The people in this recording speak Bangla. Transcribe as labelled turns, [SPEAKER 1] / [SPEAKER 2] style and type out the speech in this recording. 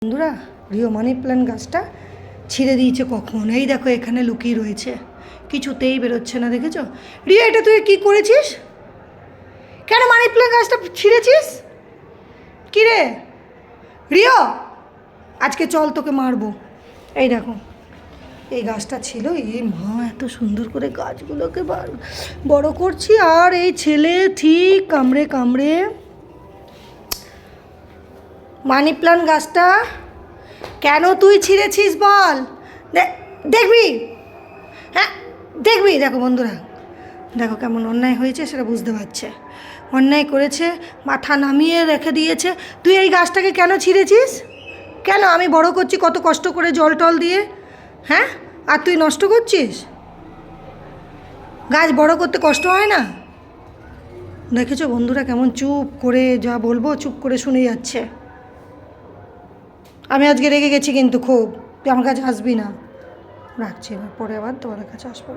[SPEAKER 1] বন্ধুরা, রিও মানি প্ল্যান্ট গাছটা ছিঁড়ে দিয়েছে কখন। এই দেখো এখানে লুকিয়ে রয়েছে, কিছুতেই বেরোচ্ছে না। দেখেছো রিও, এটা তুই কি করেছিস? কেন মানি প্ল্যান্ট গাছটা ছিঁড়েছিস? কী রে রিও, আজকে চল তোকে মারবো। এই দেখো এই গাছটা ছিল, এই মা এত সুন্দর করে গাছগুলোকে বড় করছি, আর এই ছেলে ঠিক কামড়ে কামড়ে মানি প্ল্যান্ট গাছটা কেন তুই ছিঁড়েছিস বল? দেখবি, হ্যাঁ দেখবি। দেখো বন্ধুরা, দেখো কেমন অন্যায় হয়েছে সেটা বুঝতে পারছে। অন্যায় করেছে, মাথা নামিয়ে রেখে দিয়েছে। তুই এই গাছটাকে কেন ছিঁড়েছিস? কেন? আমি বড় করছি কত কষ্ট করে, জল টল দিয়ে, হ্যাঁ? আর তুই নষ্ট করছিস। গাছ বড় করতে কষ্ট হয় না? দেখেছো বন্ধুরা, কেমন চুপ করে যা বলবো চুপ করে শুনে যাচ্ছে। আমি আজকে রেগে গেছি কিন্তু খুব, তুই আমার কাছে আসবি না। রাখছি, এবার পরে আবার তোমাদের কাছে আসবো।